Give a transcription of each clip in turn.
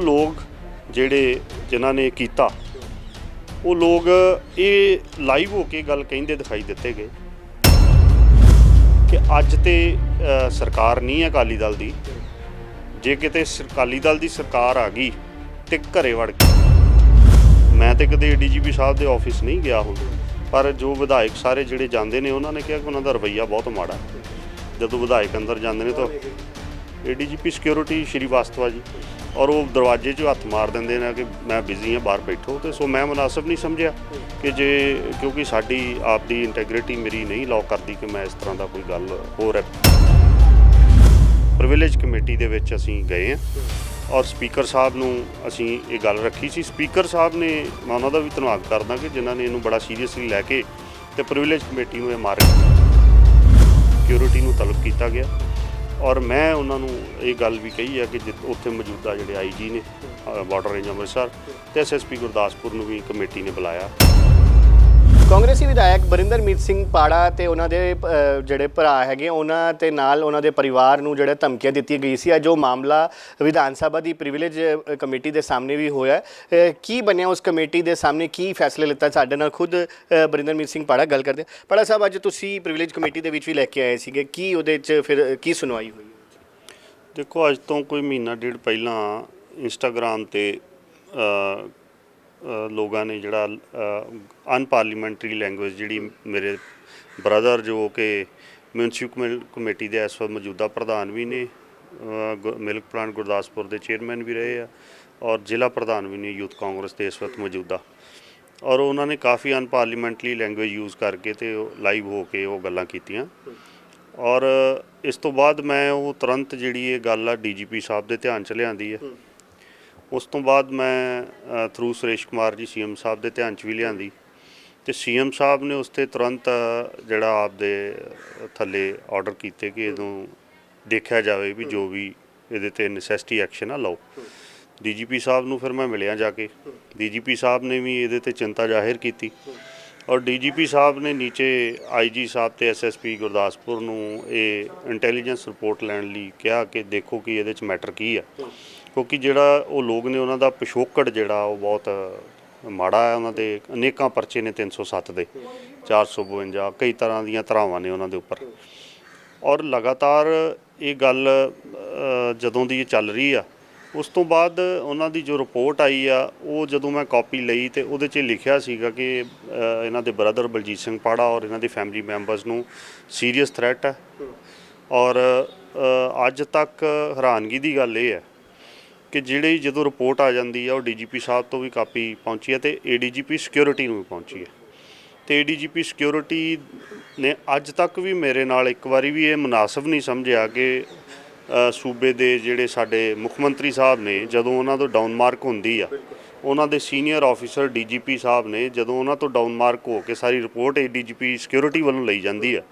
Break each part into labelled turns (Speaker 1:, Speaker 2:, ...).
Speaker 1: लोग ਜਿਹੜੇ ਜਿਨ੍ਹਾਂ ਨੇ ਕੀਤਾ ਉਹ ਲੋग ਇਹ ਲਾਈਵ ਹੋ ਕੇ ਗੱਲ ਕਹਿੰਦੇ ਦਿਖਾਈ ਦਿੱਤੇ ਗਏ ਕਿ ਅੱਜ ਤੇ ਸਰਕਾਰ ਨਹੀਂ ਹੈ ਅਕਾਲੀ ਦਲ ਦੀ। ਜੇ ਕਿਤੇ ਅਕਾਲੀ ਦਲ ਦੀ ਸਰਕਾਰ ਆ ਗਈ ਤੇ ਘਰੇ ਵੜ ਕੇ ਮੈਂ ਤੇ ਕਦੇ ਡੀਜੀਪੀ ਸਾਹਿਬ ਦੇ ਆਫਿਸ ਨਹੀਂ ਗਿਆ ਹੁਣ, ਪਰ ਜੋ ਵਿਧਾਇਕ ਸਾਰੇ ਜਿਹੜੇ ਜਾਂਦੇ ਨੇ ਉਹਨਾਂ ਨੇ ਕਿਹਾ ਕਿ ਉਹਨਾਂ ਦਾ ਰਵੱਈਆ ਬਹੁਤ ਮਾੜਾ। ਜਦੋਂ ਵਿਧਾਇਕ ਅੰਦਰ ਜਾਂਦੇ ਨੇ ਤਾਂ ਏਡੀਜੀਪੀ ਸਿਕਿਉਰਿਟੀ ਸ਼੍ਰੀਵਾਸਤਵਾ ਜੀ और वो दरवाजे 'ਚ हथ मार देंगे ने कि मैं बिजी हाँ बाहर बैठो। तो सो मैं मुनासिब नहीं समझिया कि जे क्योंकि साड़ी आपकी इंटैग्रिटी मेरी नहीं अलाउ करती कि मैं इस तरह का कोई गल हो प्रिविलेज कमेटी दे विच असीं गए हैं और स्पीकर साहब नूं असीं ये गल रखी सी। स्पीकर साहब ने मैं उन्हां दा भी धन्नवाद करदा कि जिन्हां ने इहनूं बड़ा सीरीयसली लैके ते प्रिविलेज कमेटी नूं मारे सिक्योरिटी नूं तलब किया गया और मैं उन्होंने ये गल भी कही है कि उत्थे मौजूदा जोड़े IG ने बॉर्डर रेंज अमृतसर तो SSP गुरदासपुर भी कमेटी ने बुलाया।
Speaker 2: कांग्रेसी विधायक बरिंदरमीत सिंह पाड़ा ते उन्हां दे जिहड़े भरा हैगे उन्हां ते नाल उन्हां दे परिवार नूं जिहड़े धमकियां दित्तियां गई सी। जो मामला विधान सभा दी प्रिविलेज कमेटी दे सामने भी होया की बनिया उस कमेटी दे सामने की फैसले लिता साडे नाल खुद बरिंदरमीत सिंह पाड़ा गल करदे। पाड़ा साहब अज तुसीं प्रिविलेज कमेटी दे विच भी लैके आए सीगे की उहदे च फिर की सुनवाई हुई?
Speaker 1: देखो अज तो कोई महीना डेढ़ पहला इंस्टाग्राम ते लोगों ने जिहड़ा अनपार्लीमेंटरी लैंगुएज जिहड़ी मेरे ब्रदर जो कि म्यूनसिपल कमेटी के इस वक्त मौजूदा प्रधान भी ने मिल्क प्लांट गुरदासपुर के चेयरमैन भी रहे हैं और जिला प्रधान भी ने यूथ कांग्रेस के इस वक्त मौजूदा और उन्होंने काफ़ी अनपार्लीमेंटरी लैंगुएज यूज़ करके तो लाइव हो के वो गल्लां कीतियां और इस तो बाद मैं वो तुरंत जिहड़ी ये गल आ DGP साहब के ध्यान च लियांदी है। उस तो बाद मैं थ्रू सुरेश कुमार जी CM साहब के ध्यान च भी लियांदी तो CM साहब ने उस ते तुरंत जिहड़ा आपदे थल्ले ऑर्डर कीते कि इहनूं देखा जाए भी जो भी इहदे ते नैसेसिटी एक्शन आ लाओ। DGP साहब नूं फिर मैं मिलिया जाके DGP साहब ने भी इहदे ते चिंता जाहिर की और DGP साहब ने नीचे IG साहब ते SSP गुरदासपुर नूं ये इंटैलीजेंस रिपोर्ट लैण लई कहा कि देखो कि इहदे च मैटर की है क्योंकि जिहड़ा वो लोग ने उन्हां दा पिछोकड़ जिहड़ा वो बहुत माड़ा है। उन्हां दे अनेकां परचे ने 307 दे 452 कई तरह दीयां धरावां ने उन्हां दे उपर और लगातार ये गल जदों दी चल रही आ उस तो बाद उन्हां दी जो रिपोर्ट आई आ वो जदों मैं कॉपी लई तो उहदे च लिखिया सीगा कि इन्हां दे ब्रदर बलजीत सिंह पाड़ा और इन्हां दे फैमिली मैंबरस नूं सीरीयस थ्रैट है और अज तक हैरानगी की गल ये है कि जिहड़ी जदों रिपोर्ट आ जाती है वो DGP साहब तो भी कापी पहुँची है तो ADGP सिक्योरिटी भी पहुँची है तो ADGP सिक्योरिटी ने अज तक भी मेरे नाल एक बारी भी ये मुनासिब नहीं समझिया कि सूबे दे जिहड़े साडे मुख मंत्री साहब ने जदों उन्हां तो डाउन मार्क हुंदी आ उन्हां दे सीनियर ऑफिसर DGP साहब ने जदों उन्हां तो डाउन मार्क हो के सारी रिपोर्ट ADGP सिक्योरिटी वालों लई जाती है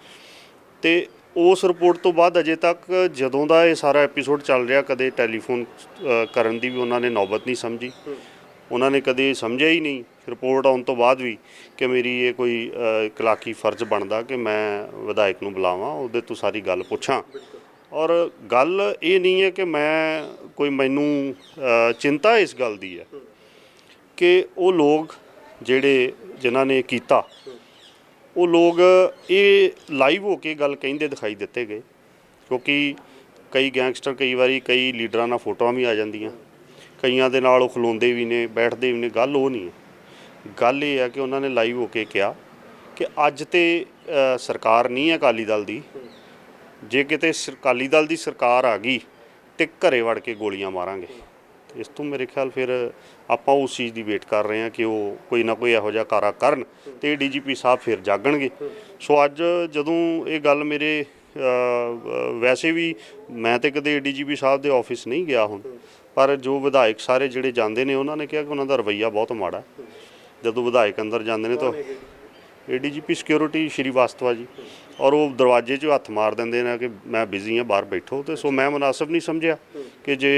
Speaker 1: तो उस रिपोर्ट तो बाद अजे तक जदों दा ये सारा एपीसोड चल रहा कदे टैलीफोन करन दी भी उन्होंने नौबत नहीं समझी। उन्होंने कदे समझा ही नहीं रिपोर्ट आने तो बाद भी कि मेरी ये कोई इखलाकी फ़र्ज बनता कि मैं विधायक नूं बुलावां उहदे तो सारी गल पुछां और गल ये नहीं है कि मैं कोई मैनूं चिंता इस गल दी है कि वो लोग जिहड़े जिन्हां ने कीता वो लोग ये लाइव हो के गल कहिंदे दिखाई दिते गए क्योंकि कई गैंगस्टर कई बारी कई लीडरां नाल फोटोआं भी आ जांदियां कईयां दे नाल खलोंदे भी ने बैठदे भी ने। गल वो नहीं है, गल ये है कि उन्होंने लाइव हो के कहा कि अज ते सरकार नहीं है अकाली दल दी। जे किते अकाली दल दी सरकार आ गई तो घरे वड़ के गोलियां मारांगे। इस तो मेरे ख्याल फिर आपां उस चीज़ की वेट कर रहे हैं कि वो कोई ना कोई इहो जिहा कारा करन तो DGP साहब फिर जागणगे। सो अज जदों ये गल मेरे वैसे भी मैं तो कदे DGP साहब के ऑफिस नहीं गया हुण, पर जो विधायक सारे जिहड़े जांदे ने उन्होंने कहा कि उन्हां दा रवैया बहुत माड़ा। जदों विधायक अंदर जांदे ने तो ADGP सिक्योरिटी श्रीवास्तवा जी और वो दरवाजे 'ਚ हथ मार देंगे ने कि मैं बिजी हाँ बाहर बैठो। तो सो मैं मुनासिब नहीं समझिया कि जे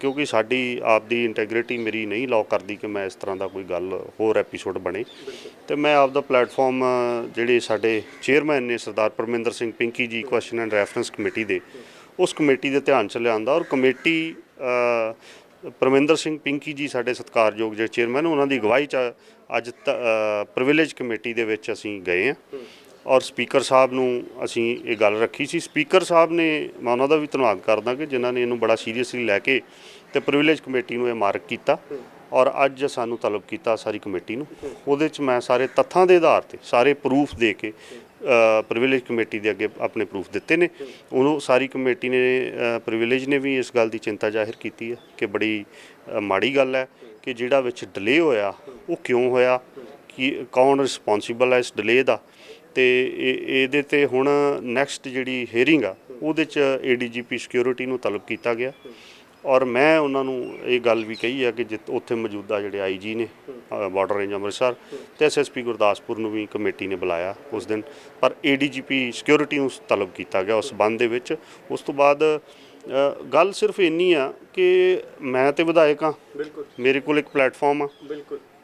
Speaker 1: क्योंकि साड़ी आपकी इंटैग्रिटी मेरी नहीं अलाउ करती कि मैं इस तरह का कोई गल होर एपीसोड बने तो मैं आपका प्लेटफॉर्म जिहड़े साडे चेयरमैन ने सरदार परमिंदर सिंह पिंकी जी क्वेश्चन एंड रैफरेंस कमेटी दे उस कमेटी के ध्यान च लियांदा और कमेटी ਪਰਮਿੰਦਰ ਸਿੰਘ ਪਿੰਕੀ ਜੀ ਸਾਡੇ ਸਤਿਕਾਰਯੋਗ ਜਿਹੜੇ ਚੇਅਰਮੈਨ, ਉਹਨਾਂ ਦੀ ਅਗਵਾਈ 'ਚ ਅੱਜ ਪ੍ਰਿਵਿਲੇਜ ਕਮੇਟੀ ਦੇ ਵਿੱਚ ਅਸੀਂ ਗਏ ਹਾਂ ਔਰ ਸਪੀਕਰ ਸਾਹਿਬ ਨੂੰ ਅਸੀਂ ਇਹ ਗੱਲ ਰੱਖੀ ਸੀ। ਸਪੀਕਰ ਸਾਹਿਬ ਨੇ, ਮੈਂ ਉਹਨਾਂ ਦਾ ਵੀ ਧੰਨਵਾਦ ਕਰਦਾ ਕਿ ਜਿਨ੍ਹਾਂ ਨੇ ਇਹਨੂੰ ਬੜਾ ਸੀਰੀਅਸਲੀ ਲੈ ਕੇ ਤੇ ਪ੍ਰਿਵਿਲੇਜ ਕਮੇਟੀ ਨੂੰ ਇਹ ਮਾਰਕ ਕੀਤਾ ਔਰ ਅੱਜ ਸਾਨੂੰ ਤਲਬ ਕੀਤਾ ਸਾਰੀ ਕਮੇਟੀ ਨੂੰ। ਉਹਦੇ 'ਚ ਮੈਂ ਸਾਰੇ ਤੱਥਾਂ ਦੇ ਆਧਾਰ ਤੇ ਸਾਰੇ ਪ੍ਰੂਫ ਦੇ ਕੇ ਪ੍ਰਿਵਿਲੇਜ ਕਮੇਟੀ ਦੇ ਅੱਗੇ ਆਪਣੇ ਪ੍ਰੂਫ ਦਿੱਤੇ ਨੇ। ਉਹਨੂੰ ਸਾਰੀ ਕਮੇਟੀ ਨੇ, ਪ੍ਰਿਵਿਲੇਜ ਨੇ ਵੀ ਇਸ ਗੱਲ ਦੀ ਚਿੰਤਾ ਜ਼ਾਹਿਰ ਕੀਤੀ ਹੈ ਕਿ ਬੜੀ ਮਾੜੀ ਗੱਲ ਹੈ ਕਿ ਜਿਹੜਾ ਵਿੱਚ ਡਿਲੇ ਹੋਇਆ ਉਹ ਕਿਉਂ ਹੋਇਆ, ਕਿ ਕੌਣ ਰਿਸਪੌਂਸੀਬਲ ਹੈ ਇਸ ਡਿਲੇ ਦਾ। ਤੇ ਇਹਦੇ ਤੇ ਹੁਣ ਨੈਕਸਟ ਜਿਹੜੀ ਹੀਅਰਿੰਗ ਆ ਉਹਦੇ 'ਚ ADGP ਸਿਕਿਉਰਿਟੀ ਨੂੰ ਤਲਬ ਕੀਤਾ ਗਿਆ ਔਰ ਮੈਂ ਉਹਨਾਂ ਨੂੰ ਇਹ ਗੱਲ ਵੀ ਕਹੀ ਹੈ ਕਿ ਉੱਥੇ ਮੌਜੂਦਾ ਜਿਹੜੇ IG ਨੇ ਬਾਰਡਰ ਰੇਂਜ ਅੰਮ੍ਰਿਤਸਰ ਤੇ SSP ਗੁਰਦਾਸਪੁਰ ਨੂੰ ਵੀ ਕਮੇਟੀ ਨੇ ਬੁਲਾਇਆ ਉਸ ਦਿਨ, ਪਰ ADGP ਸਿਕਿਉਰਿਟੀ ਨੂੰ ਤਲਬ ਕੀਤਾ ਗਿਆ ਉਸ ਸੰਬੰਧ ਦੇ ਵਿੱਚ। ਉਸ ਤੋਂ ਬਾਅਦ ਗੱਲ ਸਿਰਫ ਇੰਨੀ ਆ ਕਿ ਮੈਂ ਤੇ ਵਿਧਾਇਕ ਹਾਂ, ਮੇਰੇ ਕੋਲ ਇੱਕ ਪਲੇਟਫਾਰਮ ਆ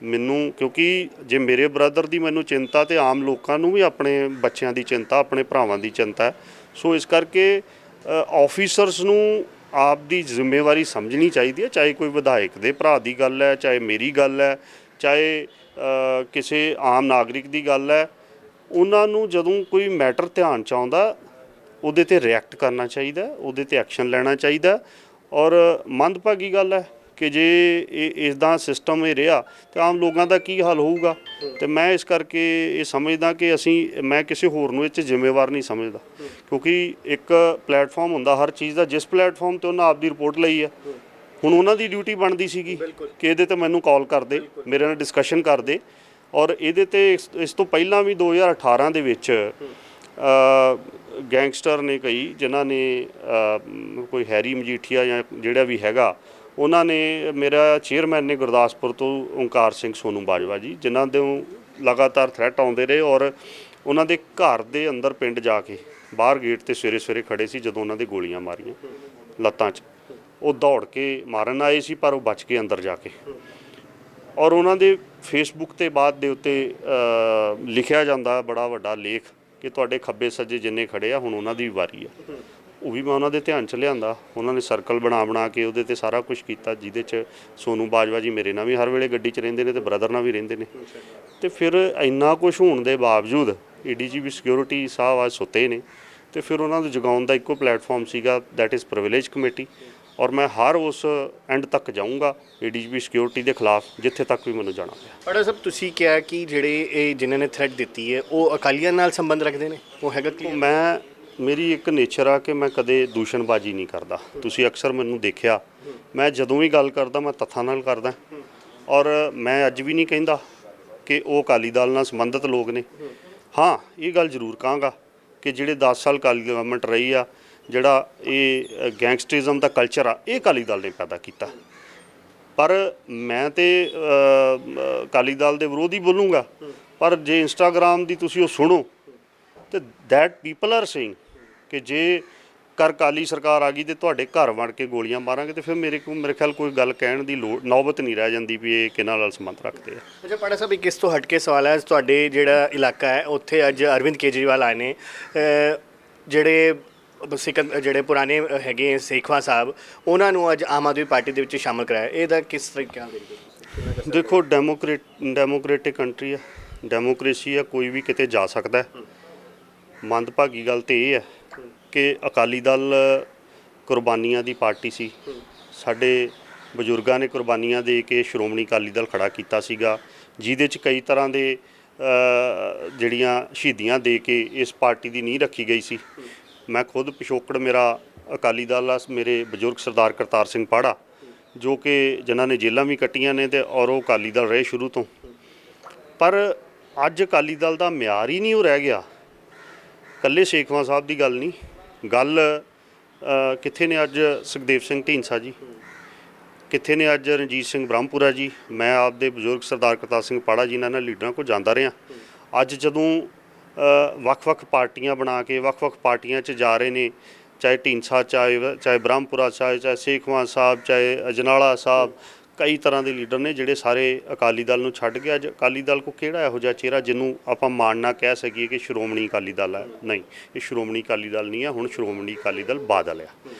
Speaker 1: ਮੈਨੂੰ, ਕਿਉਂਕਿ ਜੇ ਮੇਰੇ ਬ੍ਰਦਰ ਦੀ ਮੈਨੂੰ ਚਿੰਤਾ ਤੇ ਆਮ ਲੋਕਾਂ ਨੂੰ ਵੀ ਆਪਣੇ ਬੱਚਿਆਂ ਦੀ ਚਿੰਤਾ, ਆਪਣੇ ਭਰਾਵਾਂ ਦੀ ਚਿੰਤਾ ਹੈ। ਸੋ ਇਸ ਕਰਕੇ ਆਫੀਸਰਸ ਨੂੰ ਆਪ ਦੀ ਜ਼ਿੰਮੇਵਾਰੀ ਸਮਝਣੀ ਚਾਹੀਦੀ ਹੈ, ਚਾਹੇ ਕੋਈ ਵਿਧਾਇਕ ਦੇ ਭਰਾ ਦੀ ਗੱਲ ਹੈ, ਚਾਹੇ ਮੇਰੀ ਗੱਲ ਹੈ, ਚਾਹੇ ਕਿਸੇ ਆਮ ਨਾਗਰਿਕ ਦੀ ਗੱਲ ਹੈ। ਉਹਨਾਂ ਨੂੰ ਜਦੋਂ ਕੋਈ ਮੈਟਰ ਧਿਆਨ 'ਚ ਆਉਂਦਾ ਉਹਦੇ 'ਤੇ ਰਿਐਕਟ ਕਰਨਾ ਚਾਹੀਦਾ, ਉਹਦੇ 'ਤੇ ਐਕਸ਼ਨ ਲੈਣਾ ਚਾਹੀਦਾ। ਔਰ ਮੰਦਭਾਗੀ ਗੱਲ ਹੈ ਕਿ ਜੇ ਇਸ ਦਾ ਸਿਸਟਮ ਇਹ ਰਿਹਾ ਤਾਂ ਆਮ ਲੋਕਾਂ ਦਾ ਕੀ ਹਾਲ ਹੋਊਗਾ। ਤੇ ਮੈਂ ਇਸ ਕਰਕੇ ਇਹ ਸਮਝਦਾ ਕਿ ਮੈਂ ਕਿਸੇ ਹੋਰ ਨੂੰ ਇਹ 'ਚ ਜ਼ਿੰਮੇਵਾਰ ਨਹੀਂ ਸਮਝਦਾ, ਕਿਉਂਕਿ ਇੱਕ ਪਲੇਟਫਾਰਮ ਹੁੰਦਾ ਹਰ ਚੀਜ਼ ਦਾ। ਜਿਸ ਪਲੇਟਫਾਰਮ 'ਤੇ ਉਹਨਾਂ ਆਪਦੀ ਰਿਪੋਰਟ ਲਈ ਹੈ, ਹੁਣ ਉਹਨਾਂ ਦੀ ਡਿਊਟੀ ਬਣਦੀ ਸੀਗੀ ਕਿ ਇਹਦੇ 'ਤੇ ਮੈਨੂੰ ਕਾਲ ਕਰਦੇ, ਮੇਰੇ ਨਾਲ ਡਿਸਕਸ਼ਨ ਕਰਦੇ। ਔਰ ਇਹਦੇ 'ਤੇ ਇਸ ਤੋਂ ਪਹਿਲਾਂ ਵੀ 2018 ਦੇ ਵਿੱਚ ਗੈਂਗਸਟਰ ਨੇ ਕਈ, ਜਿਨ੍ਹਾਂ ਨੇ ਕੋਈ ਹੈਰੀ ਮਜੀਠੀਆ ਜਾਂ ਜਿਹੜਾ ਵੀ ਹੈਗਾ, ਉਹਨਾਂ ਨੇ, ਮੇਰਾ ਚੇਅਰਮੈਨ ਨੇ ਗੁਰਦਾਸਪੁਰ ਤੋਂ ਓਂਕਾਰ ਸਿੰਘ ਸੋਨੂ ਬਾਜਵਾ ਜੀ, ਜਿਨ੍ਹਾਂ ਦੇ ਲਗਾਤਾਰ ਥ੍ਰੈਟ ਆਉਂਦੇ ਰਹੇ ਔਰ ਉਹਨਾਂ ਦੇ ਘਰ ਦੇ ਅੰਦਰ ਪਿੰਡ ਜਾ ਕੇ ਬਾਹਰ ਗੇਟ ਤੇ ਸਵੇਰੇ ਖੜੇ ਸੀ ਜਦੋਂ ਉਹਨਾਂ ਦੇ ਗੋਲੀਆਂ ਮਾਰੀਆਂ ਲੱਤਾਂ 'ਚ। ਉਹ ਦੌੜ ਕੇ ਮਾਰਨ ਆਏ ਸੀ ਪਰ ਉਹ ਬਚ ਕੇ ਅੰਦਰ ਜਾ ਕੇ। ਔਰ ਉਹਨਾਂ ਦੇ ਫੇਸਬੁੱਕ ਤੇ ਬਾਅਦ ਦੇ ਉੱਤੇ ਲਿਖਿਆ ਜਾਂਦਾ ਬੜਾ ਵੱਡਾ ਲੇਖ ਕਿ ਤੁਹਾਡੇ ਖੱਬੇ ਸੱਜੇ ਜਿੰਨੇ ਖੜੇ ਆ ਹੁਣ ਉਹਨਾਂ ਦੀ ਵਾਰੀ ਆ। ਉਹ ਵੀ ਮੈਂ ਉਹਨਾਂ ਦੇ ਧਿਆਨ 'ਚ ਲਿਆਂਦਾ। ਉਹਨਾਂ ਨੇ ਸਰਕਲ ਬਣਾ ਕੇ ਉਹਦੇ 'ਤੇ ਸਾਰਾ ਕੁਝ ਕੀਤਾ, ਜਿਹਦੇ 'ਚ ਸੋਨੂ ਬਾਜਵਾ ਜੀ ਮੇਰੇ ਨਾਲ ਵੀ ਹਰ ਵੇਲੇ ਗੱਡੀ 'ਚ ਰਹਿੰਦੇ ਨੇ ਤੇ ਬ੍ਰਦਰ ਨਾਲ ਵੀ ਰਹਿੰਦੇ ਨੇ। ਤੇ ਫਿਰ ਇੰਨਾ ਕੁਝ ਹੋਣ ਦੇ ਬਾਵਜੂਦ ADGP ਸਿਕਿਉਰਿਟੀ ਸਾਹਿਬ ਅੱਜ ਸੁੱਤੇ ਨੇ ਤੇ ਫਿਰ ਉਹਨਾਂ ਨੂੰ ਜਗਾਉਣ ਦਾ ਇੱਕੋ ਪਲੇਟਫਾਰਮ ਸੀਗਾ, ਦੈਟ ਇਜ਼ ਪ੍ਰਿਵਿਲੇਜ ਕਮੇਟੀ। ਔਰ ਮੈਂ ਹਰ ਉਸ ਐਂਡ ਤੱਕ ਜਾਊਂਗਾ ADGP ਸਿਕਿਉਰਿਟੀ ਦੇ ਖਿਲਾਫ ਜਿੱਥੇ ਤੱਕ ਵੀ ਮੈਨੂੰ ਜਾਣਾ ਪਿਆ।
Speaker 2: ਬੜਾ ਸਾਹਿਬ, ਤੁਸੀਂ ਕਿਹਾ ਕਿ ਜਿਹੜੇ ਇਹ ਜਿਨ੍ਹਾਂ ਨੇ ਥ੍ਰੈਟ ਦਿੱਤੀ ਹੈ ਉਹ ਅਕਾਲੀਆਂ ਨਾਲ ਸੰਬੰਧ ਰੱਖਦੇ ਨੇ, ਉਹ ਹੈਗਾ ਕਿ ਮੇਰੀ ਇੱਕ ਨੇਚਰ ਆ ਕਿ ਮੈਂ ਕਦੇ ਦੂਸ਼ਣਬਾਜ਼ੀ ਨਹੀਂ ਕਰਦਾ। ਤੁਸੀਂ ਅਕਸਰ ਮੈਨੂੰ ਦੇਖਿਆ, ਮੈਂ ਜਦੋਂ ਵੀ ਗੱਲ ਕਰਦਾ ਮੈਂ ਤੱਥਾਂ ਨਾਲ ਕਰਦਾ ਔਰ ਮੈਂ ਅੱਜ ਵੀ ਨਹੀਂ ਕਹਿੰਦਾ ਕਿ ਉਹ ਅਕਾਲੀ ਦਲ ਨਾਲ ਸੰਬੰਧਿਤ ਲੋਕ ਨੇ। ਹਾਂ, ਇਹ ਗੱਲ ਜ਼ਰੂਰ ਕਹਾਂਗਾ ਕਿ ਜਿਹੜੇ 10 ਸਾਲ ਅਕਾਲੀ ਗਵਰਨਮੈਂਟ ਰਹੀ ਆ, ਜਿਹੜਾ ਇਹ ਗੈਂਗਸਟਰਿਜ਼ਮ ਦਾ ਕਲਚਰ ਆ, ਇਹ ਅਕਾਲੀ ਦਲ ਨੇ ਪੈਦਾ ਕੀਤਾ। ਪਰ ਮੈਂ ਤੇ ਅਕਾਲੀ ਦਲ ਦੇ ਵਿਰੋਧੀ ਬੋਲੂੰਗਾ, ਪਰ ਜੇ ਇੰਸਟਾਗ੍ਰਾਮ ਦੀ ਤੁਸੀਂ ਉਹ ਸੁਣੋ ਤੇ ਦੈਟ ਪੀਪਲ ਆਰ ਸੇਇੰਗ ਕਿ ਜੇ ਅਕਾਲੀ ਸਰਕਾਰ ਆ ਗਈ ਤੇ ਤੁਹਾਡੇ ਘਰ ਵੜ ਕੇ ਗੋਲੀਆਂ ਮਾਰਾਂਗੇ, ਤੇ ਫਿਰ ਮੇਰੇ ਖਿਆਲ ਕੋਈ ਗੱਲ ਕਹਿਣ ਦੀ ਨੌਬਤ ਨਹੀਂ ਰਹਿ ਜਾਂਦੀ ਵੀ ਇਹ ਕਿਹਨਾਂ ਨਾਲ ਸੰਬੰਧ ਰੱਖਦੇ ਆ। ਅੱਛਾ ਪਾੜਾ ਸਾਹਿਬ, ਇੱਕ ਇਸ ਤੋਂ ਹਟ ਕੇ ਸਵਾਲ ਹੈ, ਤੁਹਾਡੇ ਜਿਹੜਾ ਇਲਾਕਾ ਹੈ ਉੱਥੇ ਅੱਜ ਅਰਵਿੰਦ ਕੇਜਰੀਵਾਲ ਆਏ ਨੇ, ਜਿਹੜੇ ਪੁਰਾਣੇ ਹੈਗੇ ਸੇਖਵਾ ਸਾਹਿਬ, ਉਹਨਾਂ ਨੂੰ ਅੱਜ ਆਮ ਆਦਮੀ ਪਾਰਟੀ ਦੇ ਵਿੱਚ ਸ਼ਾਮਲ ਕਰਾਇਆ। ਇਹਦਾ ਕਿਸ ਤਰੀਕੇ ਨਾਲ ਦੇਖਦੇ ਹੋ?
Speaker 1: ਦੇਖੋ, ਡੈਮੋਕ੍ਰੇਟਿਕ ਕੰਟਰੀ ਆ, ਡੈਮੋਕ੍ਰੇਸੀ ਆ, ਕੋਈ ਵੀ ਕਿਤੇ ਜਾ ਸਕਦਾ। ਮੰਦਭਾਗੀ ਗੱਲ ਤੇ ਇਹ ਹੈ ਕਿ ਅਕਾਲੀ ਦਲ ਕੁਰਬਾਨੀਆਂ ਦੀ ਪਾਰਟੀ ਸੀ। ਸਾਡੇ ਬਜ਼ੁਰਗਾਂ ਨੇ ਕੁਰਬਾਨੀਆਂ ਦੇ ਕੇ ਸ਼੍ਰੋਮਣੀ ਅਕਾਲੀ ਦਲ ਖੜਾ ਕੀਤਾ ਸੀਗਾ, ਜਿਹਦੇ 'ਚ ਕਈ ਤਰ੍ਹਾਂ ਦੇ ਜਿਹੜੀਆਂ ਸ਼ਹੀਦੀਆਂ ਦੇ ਕੇ ਇਸ ਪਾਰਟੀ ਦੀ ਨੀਂਹ ਰੱਖੀ ਗਈ ਸੀ। ਮੈਂ ਖੁਦ ਪਿਛੋਕੜ ਮੇਰਾ ਅਕਾਲੀ ਦਲ ਆ, ਮੇਰੇ ਬਜ਼ੁਰਗ ਸਰਦਾਰ ਕਰਤਾਰ ਸਿੰਘ ਪਾੜਾ, ਜੋ ਕਿ ਜਿਨ੍ਹਾਂ ਨੇ ਜੇਲ੍ਹਾਂ ਵੀ ਕੱਟੀਆਂ ਨੇ ਤੇ ਔਰ ਉਹ ਅਕਾਲੀ ਦਲ ਰਹੇ ਸ਼ੁਰੂ ਤੋਂ। ਪਰ ਅੱਜ ਅਕਾਲੀ ਦਲ ਦਾ ਮਿਆਰ ਹੀ ਨਹੀਂ ਉਹ ਰਹਿ ਗਿਆ। ਇਕੱਲੇ ਸੇਖਵਾਂ ਸਾਹਿਬ ਦੀ ਗੱਲ ਨਹੀਂ, ਗੱਲ ਕਿੱਥੇ ਨੇ ਅੱਜ ਸੁਖਦੇਵ ਸਿੰਘ ਢੀਂਡਸਾ ਜੀ, ਕਿੱਥੇ ਨੇ ਅੱਜ ਰਣਜੀਤ ਸਿੰਘ ਬ੍ਰਹਮਪੁਰਾ ਜੀ। ਮੈਂ ਆਪਦੇ ਬਜ਼ੁਰਗ ਸਰਦਾਰ ਕਰਤਾਰ ਸਿੰਘ ਪਾੜਾ ਜੀ ਨਾਲ ਲੀਡਰਾਂ ਕੋਲ ਜਾਂਦਾ ਰਿਹਾ। ਅੱਜ ਜਦੋਂ ਵੱਖ-ਵੱਖ ਪਾਰਟੀਆਂ ਬਣਾ ਕੇ ਵੱਖ-ਵੱਖ ਪਾਰਟੀਆਂ 'ਚ ਜਾ ਰਹੇ ਨੇ, ਚਾਹੇ ਢੀਂਡਸਾ, ਚਾਹੇ ਬ੍ਰਹਮਪੁਰਾ, ਚਾਹੇ ਸੇਖਵਾਂ ਸਾਹਿਬ, ਚਾਹੇ ਅਜਨਾਲਾ ਸਾਹਿਬ, ਕਈ ਤਰ੍ਹਾਂ ਦੇ ਲੀਡਰ ਨੇ ਜਿਹੜੇ ਸਾਰੇ ਅਕਾਲੀ ਦਲ ਨੂੰ ਛੱਡ ਕੇ। ਅੱਜ ਅਕਾਲੀ ਦਲ ਕੋਲ ਕਿਹੜਾ ਇਹੋ ਜਿਹਾ ਚਿਹਰਾ ਜਿਹਨੂੰ ਆਪਾਂ ਮਾਣ ਨਾਲ ਕਹਿ ਸਕੀਏ ਕਿ ਸ਼੍ਰੋਮਣੀ ਅਕਾਲੀ ਦਲ ਹੈ? ਨਹੀਂ, ਇਹ ਸ਼੍ਰੋਮਣੀ ਅਕਾਲੀ ਦਲ ਨਹੀਂ ਆ, ਹੁਣ ਸ਼੍ਰੋਮਣੀ ਅਕਾਲੀ ਦਲ ਬਾਦਲ ਆ।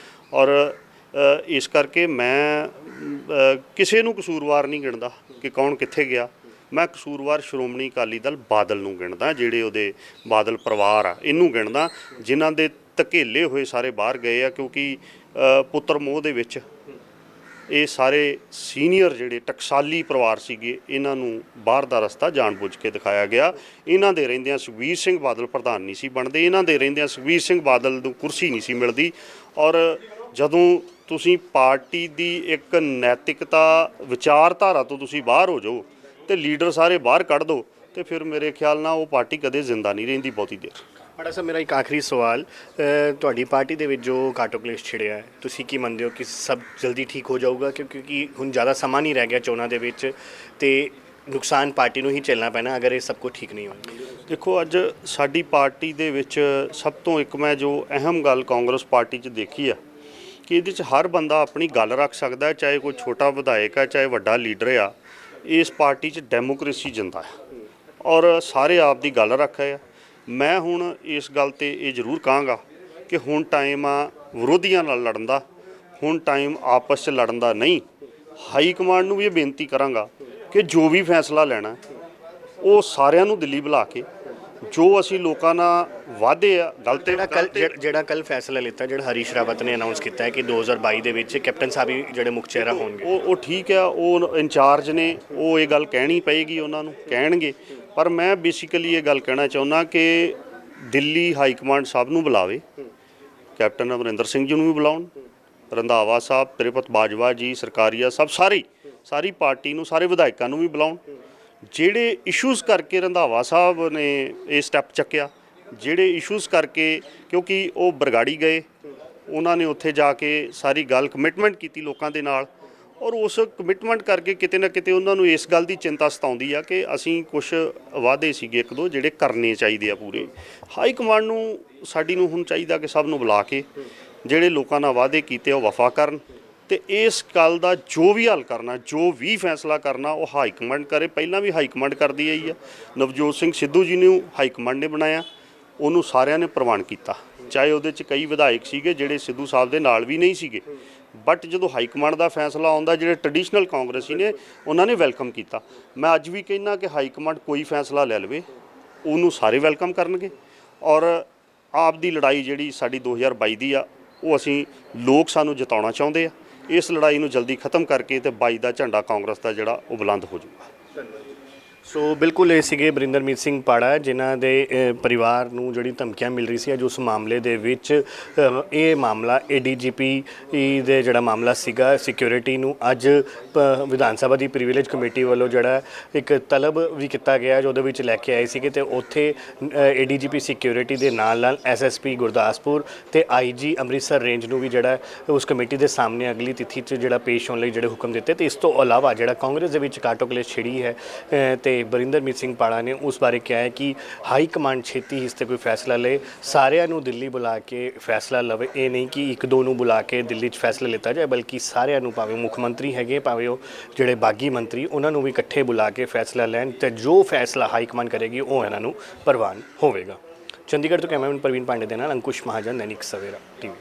Speaker 1: ਔਰ ਇਸ ਕਰਕੇ ਮੈਂ ਕਿਸੇ ਨੂੰ ਕਸੂਰਵਾਰ ਨਹੀਂ ਗਿਣਦਾ ਕਿ ਕੌਣ ਕਿੱਥੇ ਗਿਆ। ਮੈਂ ਕਸੂਰਵਾਰ ਸ਼੍ਰੋਮਣੀ ਅਕਾਲੀ ਦਲ ਬਾਦਲ ਨੂੰ ਗਿਣਦਾ, ਜਿਹੜੇ ਉਹਦੇ ਬਾਦਲ ਪਰਿਵਾਰ ਆ ਇਹਨੂੰ ਗਿਣਦਾ, ਜਿਨ੍ਹਾਂ ਦੇ ਧਕੇਲੇ ਹੋਏ ਸਾਰੇ ਬਾਹਰ ਗਏ ਆ। ਕਿਉਂਕਿ ਪੁੱਤਰ ਮੋਹ ਦੇ ਵਿੱਚ ਇਹ ਸਾਰੇ ਸੀਨੀਅਰ ਜਿਹੜੇ ਟਕਸਾਲੀ ਪਰਿਵਾਰ ਸੀਗੇ, ਇਹਨਾਂ ਨੂੰ ਬਾਹਰ ਦਾ ਰਸਤਾ ਜਾਣਬੁੱਝ ਕੇ ਦਿਖਾਇਆ ਗਿਆ। ਇਹਨਾਂ ਦੇ ਰਹਿੰਦਿਆਂ ਸੁਖਬੀਰ ਸਿੰਘ ਬਾਦਲ ਪ੍ਰਧਾਨ ਨਹੀਂ ਸੀ ਬਣਦੇ, ਇਹਨਾਂ ਦੇ ਰਹਿੰਦਿਆਂ ਸੁਖਬੀਰ ਸਿੰਘ ਬਾਦਲ ਨੂੰ ਕੁਰਸੀ ਨਹੀਂ ਸੀ ਮਿਲਦੀ। ਔਰ ਜਦੋਂ ਤੁਸੀਂ ਪਾਰਟੀ ਦੀ ਇੱਕ ਨੈਤਿਕਤਾ ਵਿਚਾਰਧਾਰਾ ਤੋਂ ਤੁਸੀਂ ਬਾਹਰ ਹੋ ਜਾਓ ਤੇ ਲੀਡਰ ਸਾਰੇ ਬਾਹਰ ਕੱਢ ਦਿਓ, ਤੇ ਫਿਰ ਮੇਰੇ ਖਿਆਲ ਨਾਲ ਉਹ ਪਾਰਟੀ ਕਦੇ ਜ਼ਿੰਦਾ ਨਹੀਂ ਰਹਿੰਦੀ ਬਹੁਤੀ ਦੇਰ।
Speaker 2: ਬੜਾ ਸਾ ਮੇਰਾ ਇੱਕ ਆਖਰੀ ਸਵਾਲ, ਤੁਹਾਡੀ ਪਾਰਟੀ ਦੇ ਵਿੱਚ ਜੋ ਕਾਟੋ ਕਲੇਸ਼ ਛਿੜਿਆ ਹੈ, ਤੁਸੀਂ ਕੀ ਮੰਨਦੇ ਹੋ ਕਿ ਸਭ ਜਲਦੀ ਠੀਕ ਹੋ ਜਾਊਗਾ? ਕਿਉਂਕਿ ਹੁਣ ਜ਼ਿਆਦਾ ਸਮਾਂ ਨਹੀਂ ਰਹਿ ਗਿਆ ਚੋਣਾਂ ਦੇ ਵਿੱਚ, ਤੇ ਨੁਕਸਾਨ ਪਾਰਟੀ ਨੂੰ ਹੀ ਝੇਲਣਾ ਪੈਣਾ ਅਗਰ ਇਹ ਸਭ ਕੁਝ ਠੀਕ ਨਹੀਂ ਹੋਇਆ।
Speaker 1: ਦੇਖੋ, ਅੱਜ ਸਾਡੀ ਪਾਰਟੀ ਦੇ ਵਿੱਚ ਸਭ ਤੋਂ ਇੱਕ ਮੈਂ ਜੋ ਅਹਿਮ ਗੱਲ ਕਾਂਗਰਸ ਪਾਰਟੀ 'ਚ ਦੇਖੀ ਆ ਕਿ ਇਹਦੇ 'ਚ ਹਰ ਬੰਦਾ ਆਪਣੀ ਗੱਲ ਰੱਖ ਸਕਦਾ, ਚਾਹੇ ਕੋਈ ਛੋਟਾ ਵਿਧਾਇਕ ਹੈ ਚਾਹੇ ਵੱਡਾ ਲੀਡਰ ਆ। ਇਸ ਪਾਰਟੀ 'ਚ ਡੈਮੋਕ੍ਰੇਸੀ ਜਿੰਦਾ ਹੈ ਔਰ ਸਾਰੇ ਆਪ ਦੀ ਗੱਲ ਰੱਖ ਰਹੇ ਆ। ਮੈਂ ਹੁਣ ਇਸ ਗੱਲ ਤੇ ਇਹ ਜ਼ਰੂਰ ਕਹਾਂਗਾ ਕਿ ਹੁਣ ਟਾਈਮ ਆ ਵਿਰੋਧੀਆਂ ਨਾਲ ਲੜਨ ਦਾ, ਹੁਣ ਟਾਈਮ ਆਪਸ 'ਚ ਲੜਨ ਦਾ ਨਹੀਂ। ਹਾਈ ਕਮਾਂਡ ਨੂੰ ਵੀ ਇਹ ਬੇਨਤੀ ਕਰਾਂਗਾ ਕਿ ਜੋ ਵੀ ਫੈਸਲਾ ਲੈਣਾ ਉਹ ਸਾਰਿਆਂ ਨੂੰ ਦਿੱਲੀ ਬੁਲਾ ਕੇ, ਜੋ ਅਸੀਂ ਲੋਕਾਂ ਨਾਲ ਵਾਅਦੇ ਆ ਗਲਤ
Speaker 2: ਜਿਹੜਾ ਕੱਲ ਫੈਸਲਾ ਲਿੱਤਾ, ਜਿਹੜਾ ਹਰੀਸ਼ ਰਾਵਤ ਨੇ ਅਨਾਉਂਸ ਕੀਤਾ ਹੈ ਕਿ 2022 ਦੇ ਵਿੱਚ ਕੈਪਟਨ ਸਾਹਿਬ ਹੀ ਜਿਹੜੇ ਮੁੱਖ ਚਿਹਰਾ ਹੋਣਗੇ,
Speaker 1: ਉਹ ਠੀਕ ਆ, ਉਹ ਇੰਚਾਰਜ ਨੇ, ਉਹ ਇਹ ਗੱਲ ਕਹਿਣੀ ਪਏਗੀ, ਉਹਨਾਂ ਨੂੰ ਕਹਿਣਗੇ। ਪਰ ਮੈਂ ਬੇਸਿਕਲੀ ਇਹ ਗੱਲ ਕਹਿਣਾ ਚਾਹੁੰਦਾ ਕਿ ਦਿੱਲੀ ਹਾਈ ਕਮਾਂਡ ਸਭ ਨੂੰ ਬੁਲਾਵੇ, ਕੈਪਟਨ ਅਮਰਿੰਦਰ ਸਿੰਘ ਜੀ ਨੂੰ ਵੀ ਬੁਲਾਉਣ, ਰੰਧਾਵਾ ਸਾਹਿਬ, ਤ੍ਰਿਪਤ ਬਾਜਵਾ ਜੀ, ਸਰਕਾਰੀਆ ਸਭ, ਸਾਰੀ ਪਾਰਟੀ ਨੂੰ, ਸਾਰੇ ਵਿਧਾਇਕਾਂ ਨੂੰ ਵੀ ਬੁਲਾਉਣ। ਜਿਹੜੇ ਇਸ਼ੂਜ਼ ਕਰਕੇ ਰੰਧਾਵਾ ਸਾਹਿਬ ਨੇ ਇਹ ਸਟੈਪ ਚੱਕਿਆ, ਜਿਹੜੇ ਇਸ਼ੂਜ਼ ਕਰਕੇ, ਕਿਉਂਕਿ ਉਹ ਬਰਗਾੜੀ ਗਏ, ਉਹਨਾਂ ਨੇ ਉੱਥੇ ਜਾ ਕੇ ਸਾਰੀ ਗੱਲ ਕਮਿਟਮੈਂਟ ਕੀਤੀ ਲੋਕਾਂ ਦੇ ਨਾਲ, ਔਰ ਉਸ ਕਮਿਟਮੈਂਟ ਕਰਕੇ ਕਿਤੇ ਨਾ ਕਿਤੇ ਉਹਨਾਂ ਨੂੰ ਇਸ ਗੱਲ ਦੀ ਚਿੰਤਾ ਸਤਾਉਂਦੀ ਆ ਕਿ ਅਸੀਂ ਕੁਝ ਵਾਅਦੇ ਸੀਗੇ ਇੱਕ ਦੋ ਜਿਹੜੇ ਕਰਨੇ ਚਾਹੀਦੇ ਆ ਪੂਰੇ। ਹਾਈ ਕਮਾਂਡ ਨੂੰ ਸਾਡੀ ਨੂੰ ਹੁਣ ਚਾਹੀਦਾ ਕਿ ਸਭ ਨੂੰ ਬੁਲਾ ਕੇ ਜਿਹੜੇ ਲੋਕਾਂ ਨਾਲ ਵਾਅਦੇ ਕੀਤੇ ਉਹ ਵਫਾ ਕਰਨ, ਤੇ ਇਸ ਗੱਲ ਦਾ ਜੋ ਵੀ ਹੱਲ ਕਰਨਾ, ਜੋ ਵੀ ਫੈਸਲਾ ਕਰਨਾ ਉਹ ਹਾਈ ਕਮਾਂਡ ਕਰੇ। ਪਹਿਲਾਂ ਵੀ ਹਾਈ ਕਮਾਂਡ ਕਰਦੀ ਆਈ ਆ। ਨਵਜੋਤ ਸਿੰਘ ਸਿੱਧੂ ਜੀ ਨੂੰ ਹਾਈ ਕਮਾਂਡ ਨੇ ਬਣਾਇਆ, ਉਹਨੂੰ ਸਾਰਿਆਂ ਨੇ ਪ੍ਰਵਾਨ ਕੀਤਾ, ਚਾਹੇ ਉਹਦੇ 'ਚ ਕਈ ਵਿਧਾਇਕ ਸੀਗੇ ਜਿਹੜੇ ਸਿੱਧੂ ਸਾਹਿਬ ਦੇ ਨਾਲ ਵੀ ਨਹੀਂ ਸੀਗੇ, ਬਟ ਜਦੋਂ ਹਾਈ ਕਮਾਂਡ ਦਾ ਫੈਸਲਾ ਆਉਂਦਾ ਜਿਹੜੇ ਟ੍ਰੈਡੀਸ਼ਨਲ ਕਾਂਗਰਸੀ ਨੇ ਉਹਨਾਂ ਨੇ ਵੈਲਕਮ ਕੀਤਾ। ਮੈਂ ਅੱਜ ਵੀ ਕਹਿੰਦਾ ਕਿ ਹਾਈ ਕਮਾਂਡ ਕੋਈ ਫੈਸਲਾ ਲੈ ਲਵੇ ਉਹਨੂੰ ਸਾਰੇ ਵੈਲਕਮ ਕਰਨਗੇ, ਔਰ ਆਪ ਦੀ ਲੜਾਈ ਜਿਹੜੀ ਸਾਡੀ 2022 ਦੀ ਆ ਉਹ ਅਸੀਂ ਲੋਕ ਸਾਨੂੰ ਜਿਤਾਉਣਾ ਚਾਹੁੰਦੇ ਆ। ਇਸ ਲੜਾਈ ਨੂੰ ਜਲਦੀ ਖਤਮ ਕਰਕੇ ਤੇ 22 ਦਾ ਝੰਡਾ ਕਾਂਗਰਸ ਦਾ ਜਿਹੜਾ ਉਹ ਬੁਲੰਦ ਹੋ ਜਾਊਗਾ।
Speaker 2: ਸੋ ਬਿਲਕੁਲ ਇਹ ਸੀਗੇ ਬਰਿੰਦਰਮੀਤ ਸਿੰਘ ਪਾੜਾ, ਜਿਨ੍ਹਾਂ ਦੇ ਪਰਿਵਾਰ ਨੂੰ ਜਿਹੜੀ ਧਮਕੀਆਂ ਮਿਲ ਰਹੀ ਸੀ ਅੱਜ ਉਸ ਮਾਮਲੇ ਦੇ ਵਿੱਚ। ਇਹ ਮਾਮਲਾ ADGP ਦੇ ਜਿਹੜਾ ਮਾਮਲਾ ਸੀਗਾ ਸਿਕਿਉਰਿਟੀ ਨੂੰ ਅੱਜ ਵਿਧਾਨ ਸਭਾ ਦੀ ਪ੍ਰਿਵਿਲੇਜ ਕਮੇਟੀ ਵੱਲੋਂ ਜਿਹੜਾ ਇੱਕ ਤਲਬ ਵੀ ਕੀਤਾ ਗਿਆ, ਜਿਹਦੇ ਵਿੱਚ ਲੈ ਕੇ ਆਏ ਸੀਗੇ, ਤੇ ਉੱਥੇ ADGP ਸਿਕਿਉਰਿਟੀ ਦੇ ਨਾਲ SSP ਗੁਰਦਾਸਪੁਰ ਤੇ IG ਅੰਮ੍ਰਿਤਸਰ ਰੇਂਜ ਨੂੰ ਵੀ ਜਿਹੜਾ ਉਸ ਕਮੇਟੀ ਦੇ ਸਾਹਮਣੇ ਅਗਲੀ ਤਿਥੀ 'ਚ ਜਿਹੜਾ ਪੇਸ਼ ਹੋਣ ਲਈ ਜਿਹੜੇ ਹੁਕਮ ਦਿੱਤੇ। ਤੇ ਇਸ ਤੋਂ ਇਲਾਵਾ ਜਿਹੜਾ ਕਾਂਗਰਸ ਦੇ ਵਿੱਚ ਕਾਟੋ ਕਲੇਸ਼ ਛਿੜੀ ਹੈ ਤੇ ਬਰਿੰਦਰਮੀਤ ਸਿੰਘ ਪਾੜਾ ਨੇ ਉਸ ਬਾਰੇ ਕਿਹਾ ਹੈ ਕਿ ਹਾਈ ਕਮਾਂਡ ਛੇਤੀ ਇਸ 'ਤੇ ਕੋਈ ਫੈਸਲਾ ਲਏ, ਸਾਰਿਆਂ ਨੂੰ ਦਿੱਲੀ ਬੁਲਾ ਕੇ ਫੈਸਲਾ ਲਵੇ। ਇਹ ਨਹੀਂ ਕਿ ਇੱਕ ਦੋ ਨੂੰ ਬੁਲਾ ਕੇ ਦਿੱਲੀ 'ਚ ਫੈਸਲਾ ਲਿੱਤਾ ਜਾਏ, ਬਲਕਿ ਸਾਰਿਆਂ ਨੂੰ, ਭਾਵੇਂ ਮੁੱਖ ਮੰਤਰੀ ਹੈਗੇ, ਭਾਵੇਂ ਉਹ ਜਿਹੜੇ ਬਾਗੀ ਮੰਤਰੀ, ਉਹਨਾਂ ਨੂੰ ਵੀ ਇਕੱਠੇ ਬੁਲਾ ਕੇ ਫੈਸਲਾ ਲੈਣ, ਤੇ ਜੋ ਫੈਸਲਾ ਹਾਈ ਕਮਾਂਡ ਕਰੇਗੀ ਉਹ ਇਹਨਾਂ ਨੂੰ ਪ੍ਰਵਾਨ ਹੋਵੇਗਾ। ਚੰਡੀਗੜ੍ਹ ਤੋਂ ਕੈਮਰਾਮੈਨ ਪ੍ਰਵੀਨ ਪਾਂਡੇ ਦੇ ਨਾਲ ਅੰकुश महाजन, दैनिक सवेरा TV।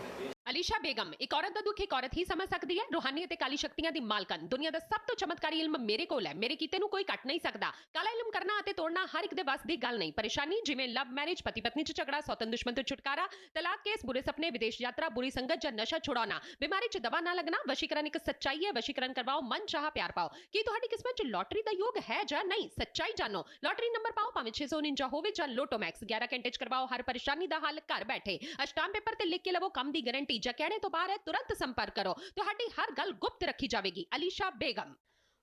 Speaker 3: ਅਲੀਸ਼ਾ ਬੇਗਮ ਇੱਕ ਔਰਤ ਦਾ ਦੁੱਖ ਇੱਕ ਔਰਤ ਹੀ ਸਮਝ ਸਕਦੀ ਹੈ। ਰੂਹਾਨੀ ਅਤੇ ਕਾਲੀ ਸ਼ਕਤੀਆਂ ਦੀ ਮਾਲਕਨ, ਦੁਨੀਆ ਦਾ ਸਭ ਤੋਂ ਚਮਤਕਾਰੀ ਇਲਮ ਮੇਰੇ ਕੋਲ ਹੈ। ਮੇਰੇ ਕੀਤੇ ਨੂੰ ਕੋਈ ਕੱਟ ਨਹੀਂ ਸਕਦਾ। ਕਾਲਾ ਇਲਮ ਕਰਨਾ ਅਤੇ ਤੋੜਨਾ ਹਰ ਇੱਕ ਦੇ ਵੱਸ ਦੀ ਗੱਲ ਨਹੀਂ। ਪਰੇਸ਼ਾਨੀ ਜਿਵੇਂ ਲਵ ਮੈਰਿਜ, ਪਤੀ ਪਤਨੀ 'ਚ ਝਗੜਾ, ਸੌਤਨ ਦੁਸ਼ਮਣ ਤੋਂ ਛੁਟਕਾਰਾ, ਤਲਾਕ ਕੇਸ, ਬੁਰੇ ਸੁਪਨੇ, ਵਿਦੇਸ਼ ਯਾਤਰਾ, ਬੁਰੀ ਸੰਗਤ ਜਾਂ ਨਸ਼ਾ ਛੁਡਾਉਣਾ, ਬਿਮਾਰੀ 'ਚ ਦਵਾ ਨਾ ਲੱਗਣਾ। ਵਸ਼ੀਕਰਨ ਇੱਕ ਸੱਚਾਈ ਹੈ। ਵਸ਼ੀਕਰਨ ਕਰਵਾਓ, ਮਨ ਚਾਹਾ ਪਿਆਰ ਪਾਓ। ਕੀ ਤੁਹਾਡੀ ਕਿਸਮਤ 'ਚ ਲੋਟਰੀ ਦਾ ਯੋਗ ਹੈ ਜਾਂ ਨਹੀਂ? ਸੱਚਾਈ ਜਾਣੋ। ਲੋਟਰੀ ਨੰਬਰ ਪਾਓ, ਭਾਵੇਂ 649 ਹੋਵੇ ਜਾਂ ਲੋਟੋ ਮੈਕਸ। 11 ਘੰਟੇ 'ਚ ਕਰਵਾਓ ਹਰ ਪਰੇਸ਼ਾਨੀ ਦਾ ਹੱਲ ਘਰ ਬੈਠੇ। ਅਸ਼ਟਾਮ ਪੇਪਰ ਤੇ ਲਿਖ ਕੇ ਲਵੋ ਕੰਮ ਦੀ ਗਾਰੰਟੀ। ਜਾਂ ਕਹਿਣੇ ਤੋਂ ਬਾਹਰ तुरंत संपर्क करो, ਤੁਹਾਡੀ ਹਰ ਗੱਲ ਗੁਪਤ ਰੱਖੀ ਜਾਵੇਗੀ। ਅਲੀਸ਼ਾ ਬੇਗਮ।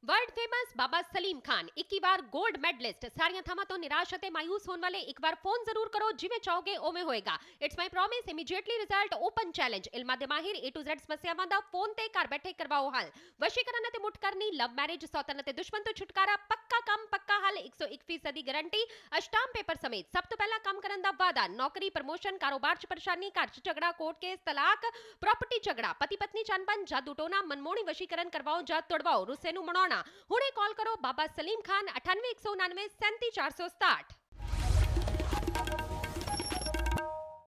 Speaker 3: वर्ल्ड फेमस बाबा सलीम खान 21 ਵਾਰ 골ਡ ਮੈਡਲਿਸਟ। ਸਾਰੀਆਂ ਥਾਵਾਂ ਤੋਂ ਨਿਰਾਸ਼ ਅਤੇ ਮਾਇੂਸ ਹੋਣ ਵਾਲੇ ਇੱਕ ਵਾਰ ਫੋਨ ਜ਼ਰੂਰ ਕਰੋ, ਜਿਵੇਂ ਚਾਹੋਗੇ ਉਵੇਂ ਹੋਏਗਾ। It's my promise, immediately result, open challenge. ਇਲਮਾਂ ਦੇ ਮਾਹਿਰ A to Z ਸਮੱਸਿਆਵਾਂ ਦਾ ਫੋਨ ਤੇ ਘਰ ਬੈਠੇ ਕਰਵਾਓ ਹੱਲ। ਵਸ਼ੀਕਰਨ ਅਤੇ ਮੁੱਠ ਕਰਨੀ, ਲਵ ਮੈਰਿਜ, ਸੌਤਨ ਅਤੇ ਦੁਸ਼ਮਣ ਤੋਂ ਛੁਟਕਾਰਾ, ਪੱਕਾ ਕੰਮ, ਪੱਕਾ ਹੱਲ, 101% ਦੀ ਗਾਰੰਟੀ। ਅਸ਼ਟਾਮ ਪੇਪਰ ਸਮੇਤ ਸਭ ਤੋਂ ਪਹਿਲਾਂ ਕੰਮ ਕਰਨ ਦਾ ਵਾਅਦਾ। ਨੌਕਰੀ, ਪ੍ਰਮੋਸ਼ਨ, ਕਾਰੋਬਾਰ 'ਚ ਪਰੇਸ਼ਾਨੀ, ਘਰ 'ਚ ਝਗੜਾ, ਕੋਰਟ ਕੇਸ, ਤਲਾਕ, ਪ੍ਰਾਪਰਟੀ ਝਗੜਾ, ਪਤੀ ਪਤਨੀ 'ਚ ਅਣਬਣ, ਜਾਦੂ ਟੋਨਾ, ਮਨਮੋਹਣੀ ਵਸ਼ੀਕਰਨ ਕਰਵਾਓ ਜਾਂ ਤੁੜਵਾਓ, ਰੁੱਸੇ ਨੂੰ ਮਨਾਉਣਾ। ਹੁਣੇ ਕਾਲ ਕਰੋ ਬਾਬਾ ਸਲੀਮ ਖਾਨ 98 199 37 467।